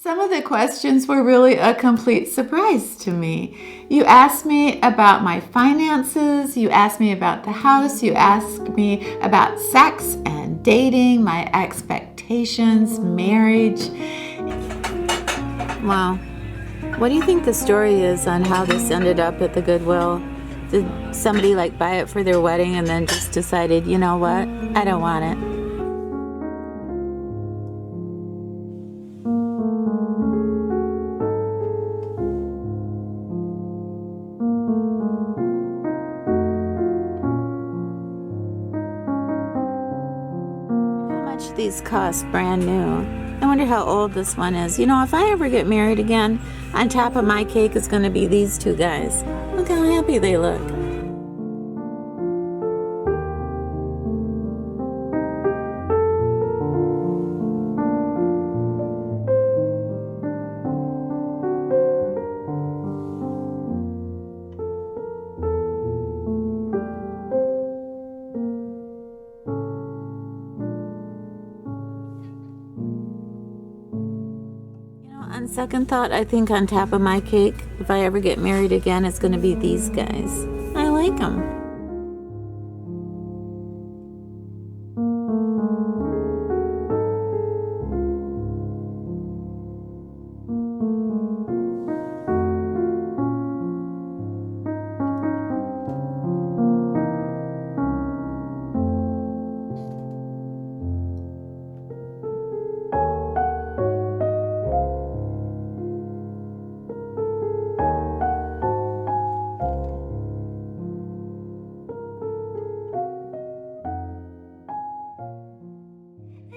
Some of the questions were really a complete surprise to me. You asked me about my finances, you asked me about the house, you asked me about sex and dating, my expectations, marriage. Wow. What do you think the story is on how this ended up at the Goodwill? Did somebody buy it for their wedding and then just decided, you know what, I don't want it? How much these cost brand new? I wonder how old this one is. You know, if I ever get married again, on top of my cake is going to be these two guys. Look how happy they look. On second thought, I think on top of my cake, if I ever get married again, it's going to be these guys. I like them.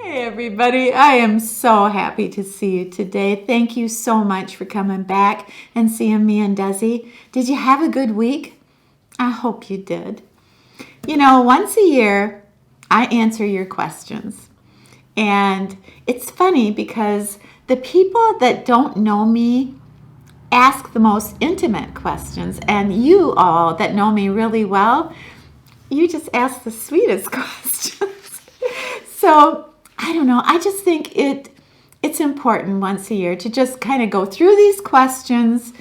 Hey everybody, I am so happy to see you today. Thank you so much for coming back and seeing me and Desi. Did you have a good week? I hope you did. You know, once a year, I answer your questions. And it's funny because the people that don't know me ask the most intimate questions. And you all that know me really well, you just ask the sweetest questions. So, I don't know. I just think it's important once a year to just kind of go through these questions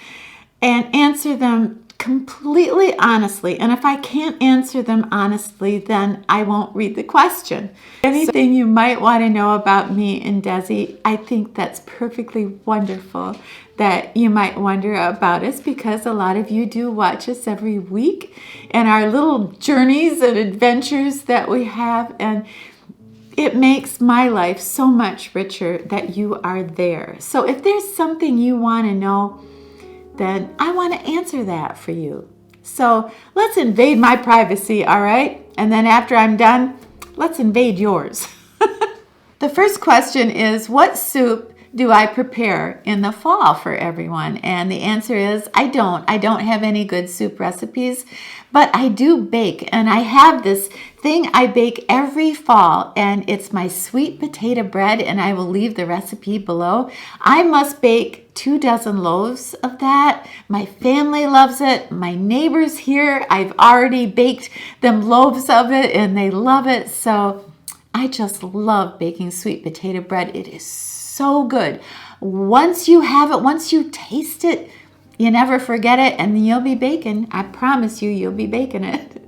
and answer them completely honestly. And if I can't answer them honestly, then I won't read the question. Anything you might want to know about me and Desi, I think that's perfectly wonderful that you might wonder about us, because a lot of you do watch us every week and our little journeys and adventures that we have. And it makes my life so much richer that you are there. So if there's something you want to know, then I want to answer that for you. So let's invade my privacy, all right? And then after I'm done, let's invade yours. The first question is, what soup do I prepare in the fall for everyone? And the answer is, I don't have any good soup recipes, but I do bake. And I have this thing I bake every fall, and it's my sweet potato bread, and I will leave the recipe below. I must bake 24 loaves of that. My family loves it. My neighbors here, I've already baked them loaves of it, and they love it. So I just love baking sweet potato bread. It is so good. Once you have it, once you taste it, you never forget it, and you'll be baking. I promise you, you'll be baking it.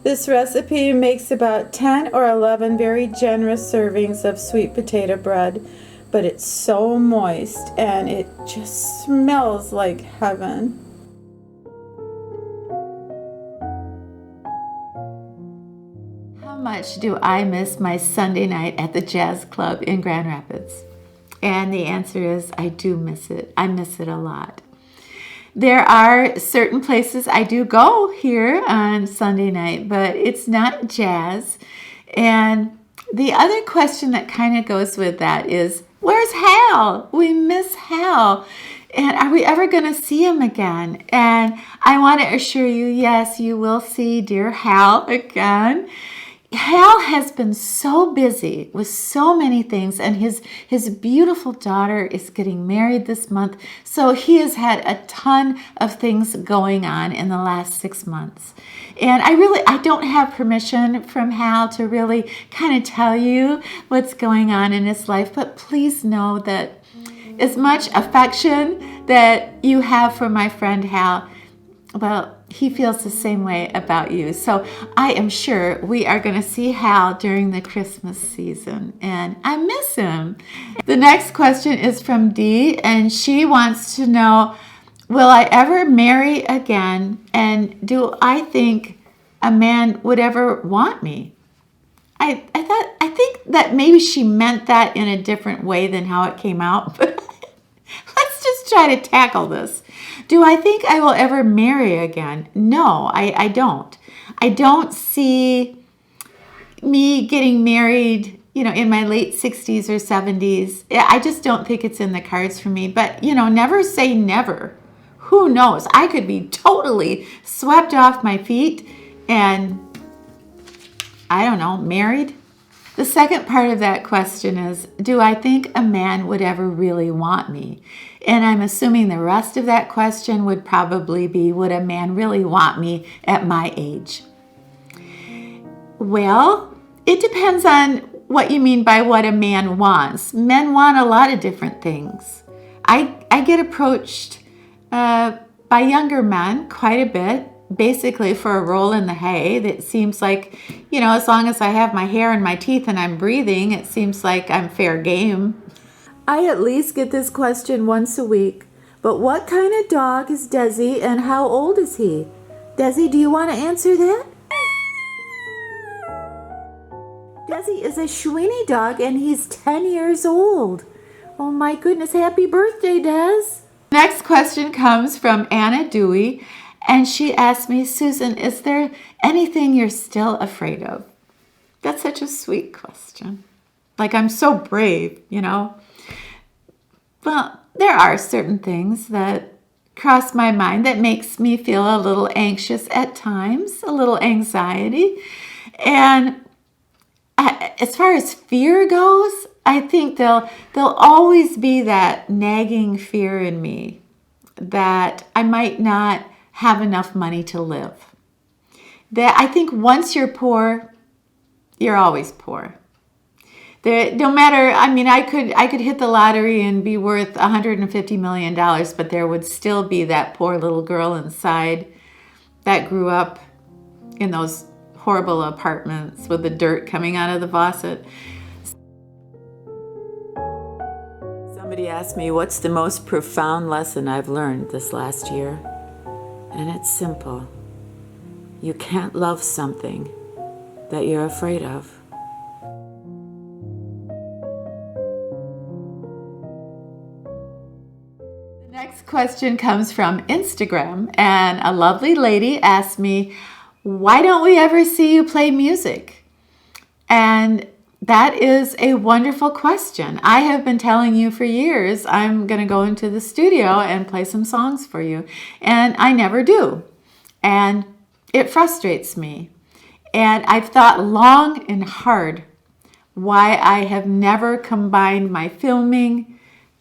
This recipe makes about 10 or 11 very generous servings of sweet potato bread, but it's so moist and it just smells like heaven. How much do I miss my Sunday night at the Jazz Club in Grand Rapids? And the answer is, I do miss it. I miss it a lot. There are certain places I do go here on Sunday night, but it's not jazz. And the other question that kind of goes with that is, where's Hal? We miss Hal. And are we ever going to see him again? And I want to assure you, yes, you will see dear Hal again. Hal has been so busy with so many things, and his beautiful daughter is getting married this month. So he has had a ton of things going on in the last 6 months. And I don't have permission from Hal to really kind of tell you what's going on in his life, but please know that as much affection that you have for my friend Hal, well, he feels the same way about you. So I am sure we are going to see Hal during the Christmas season, and I miss him. The next question is from Dee, and she wants to know, will I ever marry again, and do I think a man would ever want me? I think that maybe she meant that in a different way than how it came out, but let's just try to tackle this. Do I think I will ever marry again? No, I don't. I don't see me getting married, in my late 60s or 70s. I just don't think it's in the cards for me. But, never say never. Who knows? I could be totally swept off my feet and, I don't know, married. The second part of that question is, do I think a man would ever really want me? And I'm assuming the rest of that question would probably be, would a man really want me at my age? Well, it depends on what you mean by what a man wants. Men want a lot of different things. I get approached by younger men quite a bit, basically for a roll in the hay. That seems like, as long as I have my hair and my teeth and I'm breathing, it seems like I'm fair game. I at least get this question once a week. But what kind of dog is Desi and how old is he? Desi, do you want to answer that? Desi is a Schweenie dog and he's 10 years old. Oh my goodness, happy birthday, Des. Next question comes from Anna Dewey, and she asked me, Susan, is there anything you're still afraid of? That's such a sweet question. Like, I'm so brave, Well, there are certain things that cross my mind that makes me feel a little anxious at times, a little anxiety. And as far as fear goes, I think there'll always be that nagging fear in me that I might not have enough money to live. That I think once you're poor, you're always poor. No matter, I could hit the lottery and be worth $150 million, but there would still be that poor little girl inside that grew up in those horrible apartments with the dirt coming out of the faucet. Somebody asked me, what's the most profound lesson I've learned this last year? And it's simple. You can't love something that you're afraid of. The next question comes from Instagram, and a lovely lady asked me, why don't we ever see you play music? And that is a wonderful question. I have been telling you for years I'm going to go into the studio and play some songs for you, and I never do. And it frustrates me. And I've thought long and hard why I have never combined my filming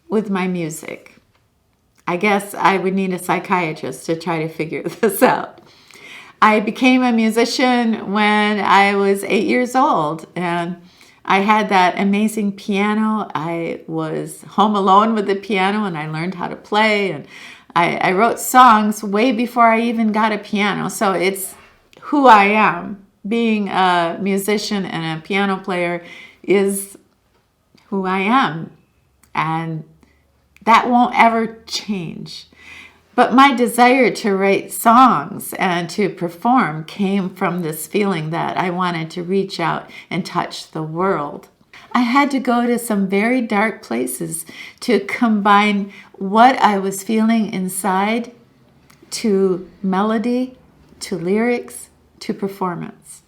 with my music. I guess I would need a psychiatrist to try to figure this out. I became a musician when I was 8 years old, and I had that amazing piano. I was home alone with the piano, and I learned how to play, and I wrote songs way before I even got a piano. So it's who I am. Being a musician and a piano player is who I am, and that won't ever change. But my desire to write songs and to perform came from this feeling that I wanted to reach out and touch the world. I had to go to some very dark places to combine what I was feeling inside to melody, to lyrics, to performance.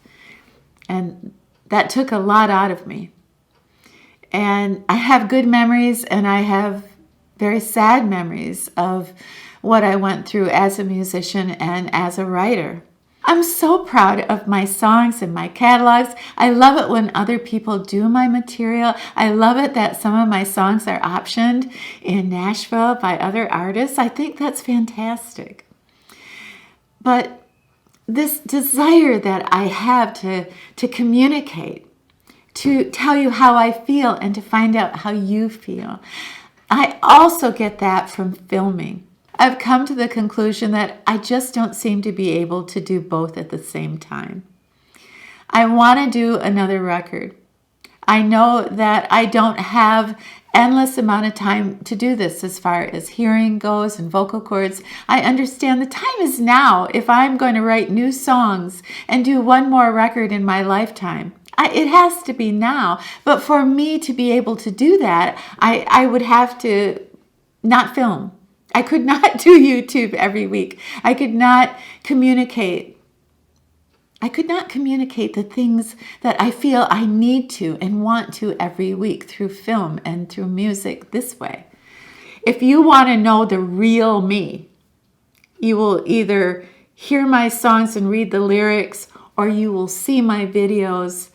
And that took a lot out of me. And I have good memories and I have very sad memories of what I went through as a musician and as a writer. I'm so proud of my songs and my catalogs. I love it when other people do my material. I love it that some of my songs are optioned in Nashville by other artists. I think that's fantastic. But this desire that I have to communicate, to tell you how I feel and to find out how you feel, I also get that from filming. I've come to the conclusion that I just don't seem to be able to do both at the same time. I want to do another record. I know that I don't have endless amount of time to do this as far as hearing goes and vocal cords. I understand the time is now if I'm going to write new songs and do one more record in my lifetime. It has to be now. But for me to be able to do that, I would have to not film. I could not do YouTube every week. I could not communicate the things that I feel I need to and want to every week through film and through music this way. If you want to know the real me, you will either hear my songs and read the lyrics, or you will see my videos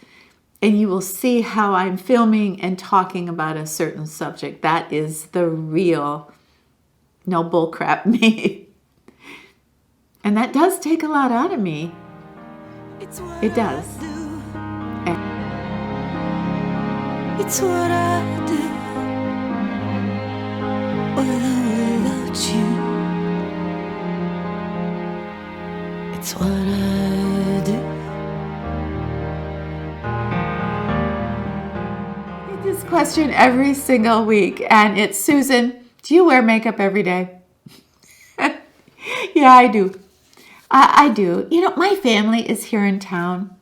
and you will see how I'm filming and talking about a certain subject. That is the real, no bullcrap me. And that does take a lot out of me. It does. It's what I do, without you. It's what I do. I get this question every single week, and it's, Susan, do you wear makeup every day? Yeah, I do. I do. You know, my family is here in town,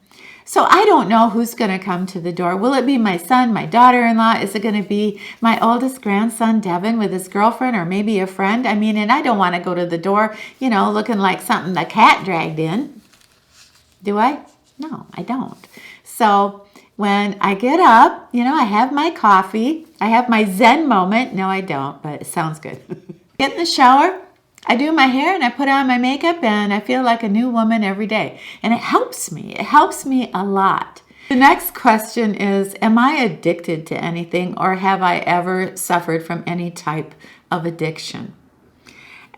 so I don't know who's going to come to the door. Will it be my son, my daughter-in-law? Is it going to be my oldest grandson, Devin, with his girlfriend, or maybe a friend? I mean, and I don't want to go to the door, you know, looking like something the cat dragged in. Do I? No, I don't. So when I get up, you know, I have my coffee. I have my Zen moment. No, I don't, but it sounds good. Get in the shower. I do my hair and I put on my makeup and I feel like a new woman every day. And it helps me. It helps me a lot. The next question is, am I addicted to anything, or have I ever suffered from any type of addiction?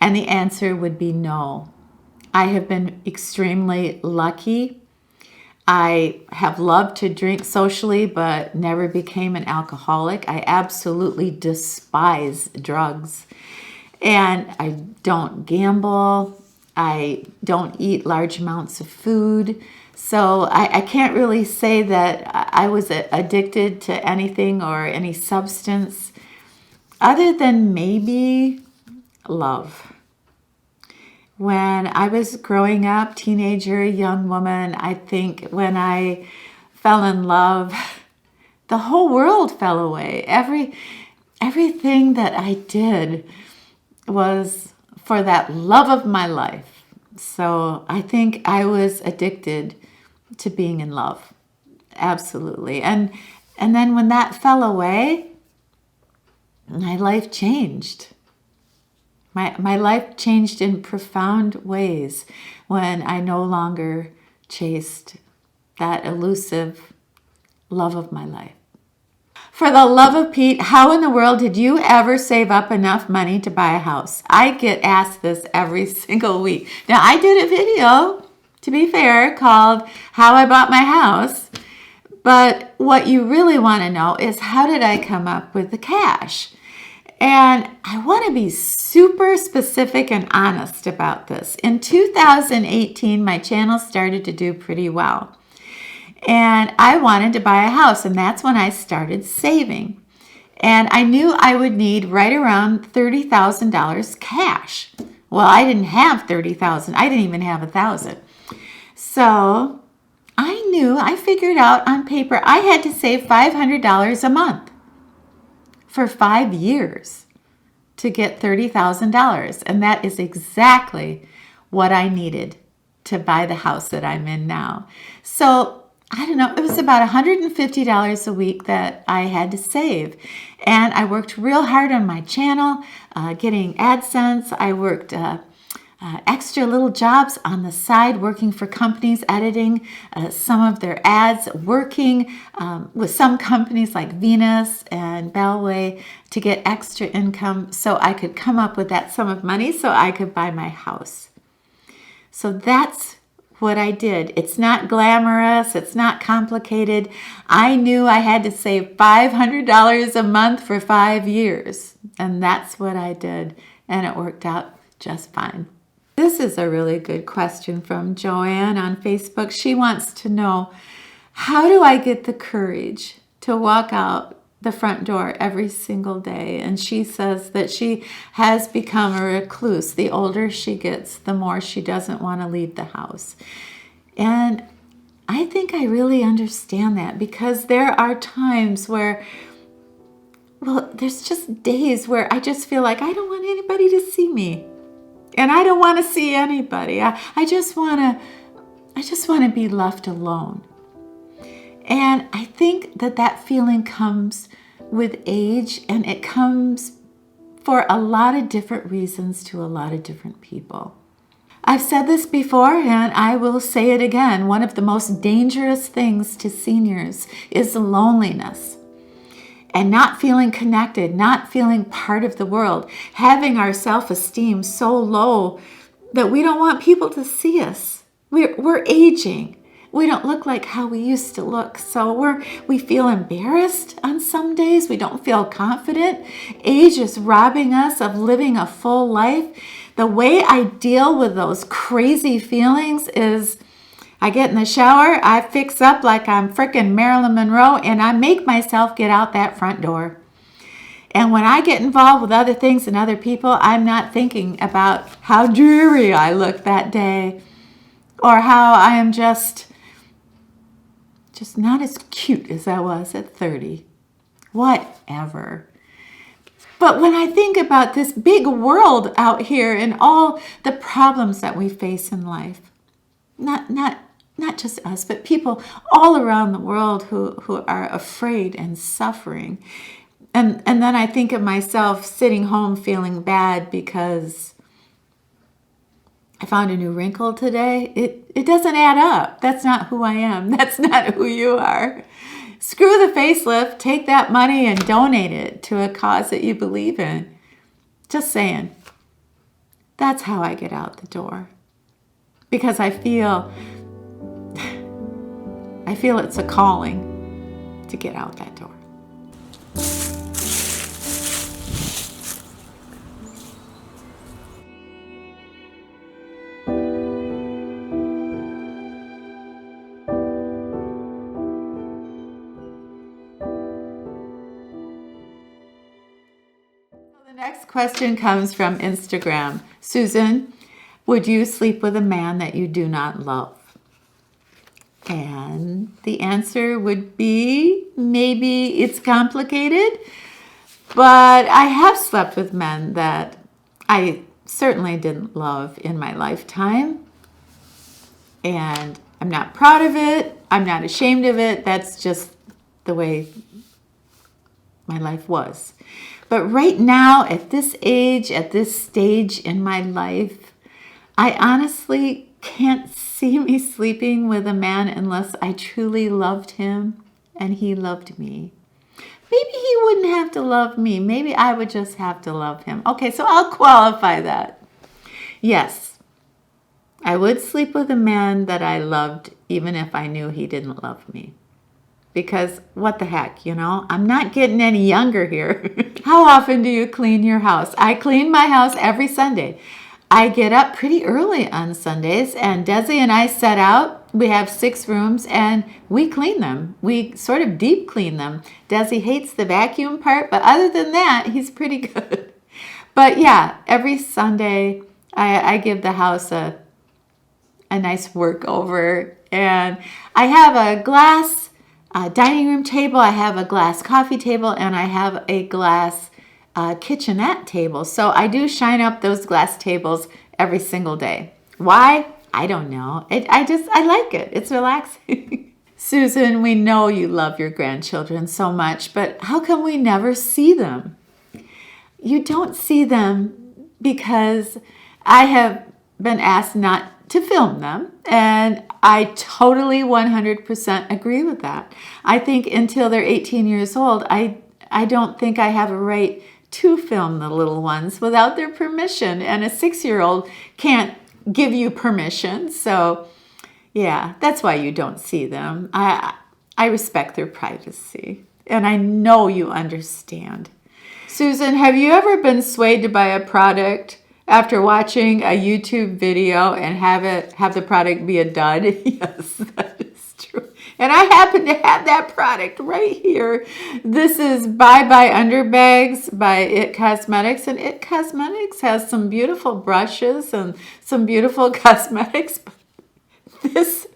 And the answer would be no. I have been extremely lucky. I have loved to drink socially, but never became an alcoholic. I absolutely despise drugs. And I don't gamble. I don't eat large amounts of food. So I can't really say that I was addicted to anything or any substance, other than maybe love. When I was growing up, teenager, young woman, I think when I fell in love, the whole world fell away. Everything that I did was for that love of my life. So I think I was addicted to being in love. Absolutely. And then when that fell away, my life changed. My life changed in profound ways when I no longer chased that elusive love of my life. For the love of Pete, how in the world did you ever save up enough money to buy a house? I get asked this every single week. Now, I did a video, to be fair, called How I Bought My House. But what you really want to know is, how did I come up with the cash? And I want to be super specific and honest about this. In 2018, my channel started to do pretty well. And I wanted to buy a house, and that's when I started saving. And I knew I would need right around $30,000 cash. Well, I didn't have $30,000. I didn't even have $1,000. So I figured out on paper I had to save $500 a month for 5 years to get $30,000. And that is exactly what I needed to buy the house that I'm in now. So I don't know, it was about $150 a week that I had to save. And I worked real hard on my channel, getting AdSense. I worked extra little jobs on the side, working for companies, editing some of their ads, working with some companies like Venus and Bellway to get extra income so I could come up with that sum of money so I could buy my house. So that's what I did. It's not glamorous. It's not complicated. I knew I had to save $500 a month for 5 years. And that's what I did. And it worked out just fine. This is a really good question from Joanne on Facebook. She wants to know, how do I get the courage to walk out the front door every single day? And she says that she has become a recluse. The older she gets, the more she doesn't want to leave the house. And I think I really understand that, because there are times where, well, there's just days where I just feel like I don't want anybody to see me. And I don't want to see anybody. I just want to be left alone. And I think that feeling comes with age, and it comes for a lot of different reasons to a lot of different people. I've said this before, and I will say it again. One of the most dangerous things to seniors is loneliness. And not feeling connected, not feeling part of the world, having our self-esteem so low that we don't want people to see us. We're aging. We don't look like how we used to look. So we feel embarrassed on some days. We don't feel confident. Age is robbing us of living a full life. The way I deal with those crazy feelings is I get in the shower, I fix up like I'm frickin' Marilyn Monroe, and I make myself get out that front door. And when I get involved with other things and other people, I'm not thinking about how dreary I look that day, or how I am just not as cute as I was at 30. Whatever. But when I think about this big world out here and all the problems that we face in life, not just us, but people all around the world who are afraid and suffering. And then I think of myself sitting home feeling bad because I found a new wrinkle today. It doesn't add up. That's not who I am. That's not who you are. Screw the facelift. Take that money and donate it to a cause that you believe in. Just saying. That's how I get out the door. Because I feel it's a calling to get out that door. The next question comes from Instagram. Susan, would you sleep with a man that you do not love? And the answer would be, maybe it's complicated, but I have slept with men that I certainly didn't love in my lifetime. And I'm not proud of it. I'm not ashamed of it. That's just the way my life was. But right now, at this age, at this stage in my life, I honestly can't see me sleeping with a man unless I truly loved him and he loved me. Maybe he wouldn't have to love me. Maybe I would just have to love him. Okay, so I'll qualify that. Yes, I would sleep with a man that I loved even if I knew he didn't love me. Because what the heck, I'm not getting any younger here. How often do you clean your house? I clean my house every Sunday. I get up pretty early on Sundays, and Desi and I set out. We have 6 rooms, and we clean them. We sort of deep clean them. Desi hates the vacuum part, but other than that, he's pretty good. But yeah, every Sunday, I give the house a nice work over, and I have a glass dining room table, I have a glass coffee table, and I have a glass kitchenette table. So I do shine up those glass tables every single day. Why? I don't know. I like it. It's relaxing. Susan, we know you love your grandchildren so much, but how come we never see them? You don't see them because I have been asked not to film them, and I totally 100% agree with that. I think until they're 18 years old, I don't think I have a right to film the little ones without their permission, and a 6-year-old can't give you permission. So Yeah, that's why you don't see them. I respect their privacy, and I know you understand. Susan, have you ever been swayed to buy a product after watching a YouTube video and have the product be a dud? Yes, that is true. And I happen to have that product right here. This is Bye Bye Underbags by It Cosmetics, and It Cosmetics has some beautiful brushes and some beautiful cosmetics. This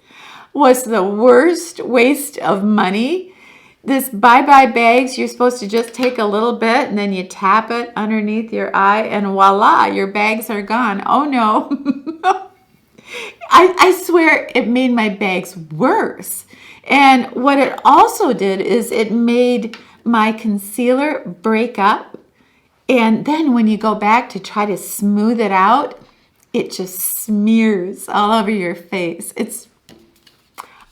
was the worst waste of money. This Bye Bye bags, you're supposed to just take a little bit and then you tap it underneath your eye and voila, your bags are gone. Oh no. I swear it made my bags worse. And what it also did is it made my concealer break up. And then when you go back to try to smooth it out, it just smears all over your face.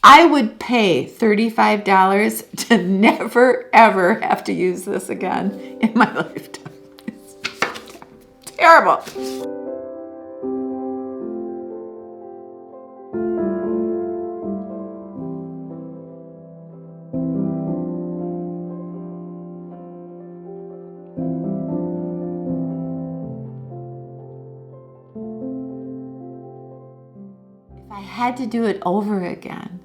I would pay $35 to never, ever have to use this again in my lifetime. It's terrible. If I had to do it over again,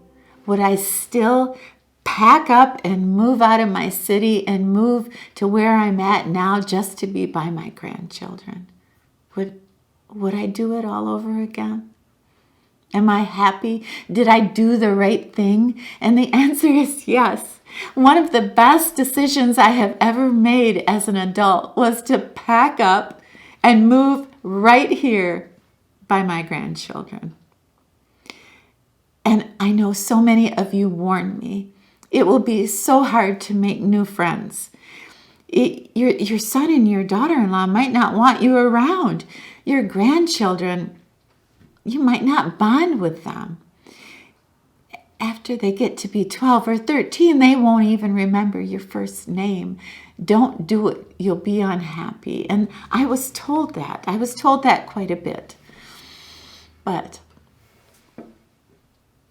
would I still pack up and move out of my city and move to where I'm at now just to be by my grandchildren? Would I do it all over again? Am I happy? Did I do the right thing? And the answer is yes. One of the best decisions I have ever made as an adult was to pack up and move right here by my grandchildren. And I know so many of you warned me. It will be so hard to make new friends. Your son and your daughter-in-law might not want you around. Your grandchildren, you might not bond with them. After they get to be 12 or 13, they won't even remember your first name. Don't do it. You'll be unhappy. And I was told that. I was told that quite a bit. But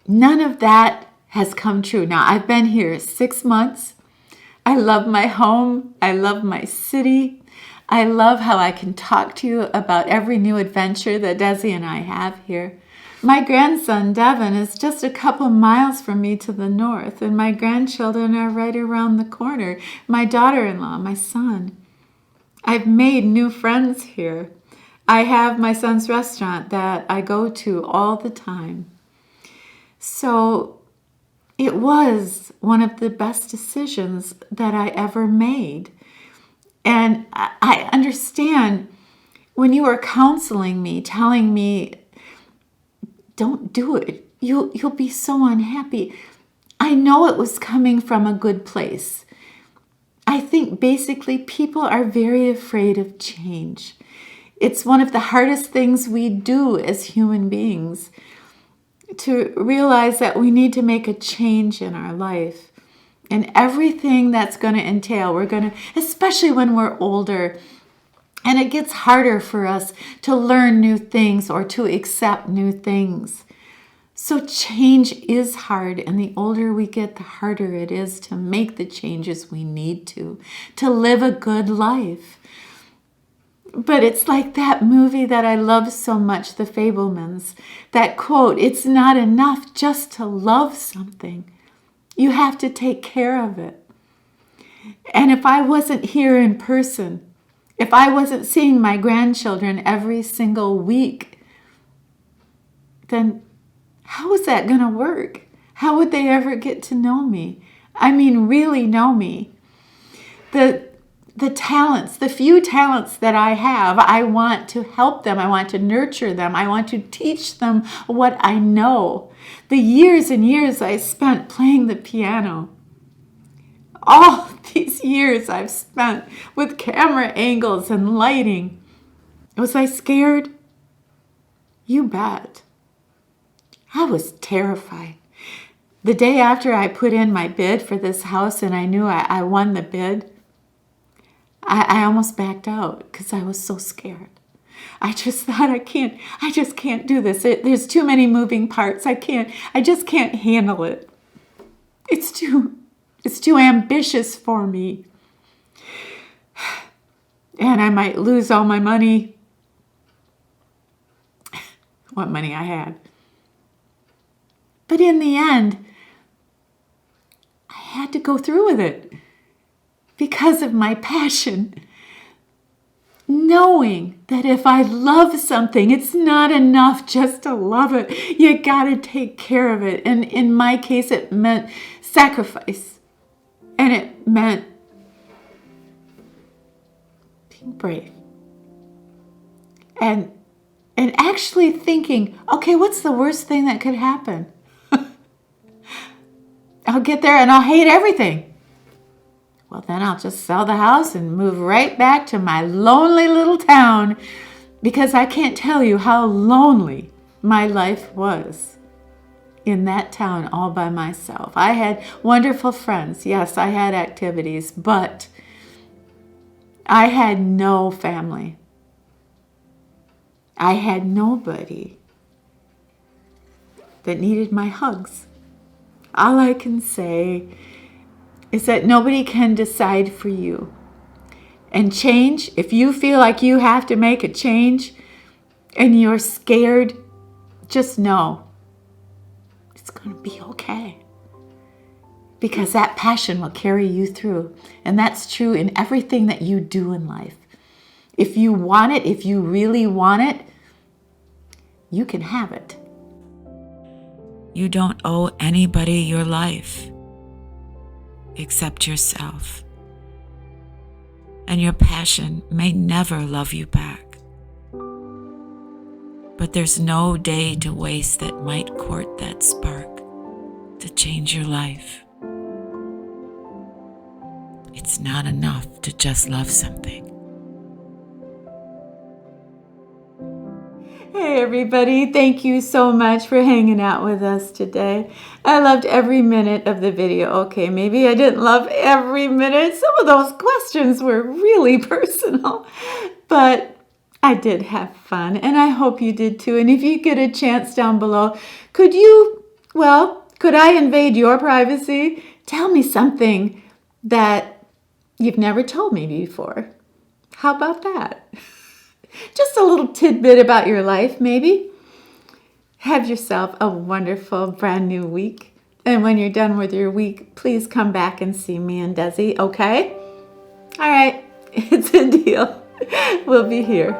none of that has come true. Now, I've been here 6 months. I love my home. I love my city. I love how I can talk to you about every new adventure that Desi and I have here. My grandson, Devin, is just a couple miles from me to the north, and my grandchildren are right around the corner. My daughter-in-law, my son. I've made new friends here. I have my son's restaurant that I go to all the time. So it was one of the best decisions that I ever made. And I understand when you were counseling me, telling me, don't do it. You'll be so unhappy. I know it was coming from a good place. I think basically people are very afraid of change. It's one of the hardest things we do as human beings, to realize that we need to make a change in our life. And everything that's going to entail, especially when we're older, and it gets harder for us to learn new things or to accept new things. So change is hard, and the older we get, the harder it is to make the changes we need to live a good life. But it's like that movie that I love so much, The Fabelmans. That quote, it's not enough just to love something. You have to take care of it. And if I wasn't here in person, if I wasn't seeing my grandchildren every single week, then how was that going to work? How would they ever get to know me? I mean, really know me. The talents, the few talents that I have, I want to help them. I want to nurture them. I want to teach them what I know. The years and years I spent playing the piano. All these years I've spent with camera angles and lighting. Was I scared? You bet. I was terrified. The day after I put in my bid for this house and I knew I won the bid, I almost backed out because I was so scared. I just thought I just can't do this. There's too many moving parts. I just can't handle it. It's too ambitious for me. And I might lose all my money. What money I had. But in the end, I had to go through with it because of my passion. Knowing that if I love something, it's not enough just to love it. You got to take care of it. And in my case, it meant sacrifice. And it meant being brave. And actually thinking, okay, what's the worst thing that could happen? I'll get there and I'll hate everything. Well, then I'll just sell the house and move right back to my lonely little town, because I can't tell you how lonely my life was in that town all by myself. I had wonderful friends. Yes, I had activities, but I had no family. I had nobody that needed my hugs. All I can say is that nobody can decide for you. And change, if you feel like you have to make a change and you're scared, just know it's going to be okay. Because that passion will carry you through. And that's true in everything that you do in life. If you want it, if you really want it, you can have it. You don't owe anybody your life except yourself. And your passion may never love you back. But there's no day to waste that might court that spark to change your life. It's not enough to just love something. Hey everybody, thank you so much for hanging out with us today. I loved every minute of the video. Okay, maybe I didn't love every minute. Some of those questions were really personal, but I did have fun, and I hope you did too. And if you get a chance down below, could I invade your privacy? Tell me something that you've never told me before. How about that? Just a little tidbit about your life, maybe. Have yourself a wonderful brand new week. And when you're done with your week, please come back and see me and Desi, okay? All right, it's a deal. We'll be here.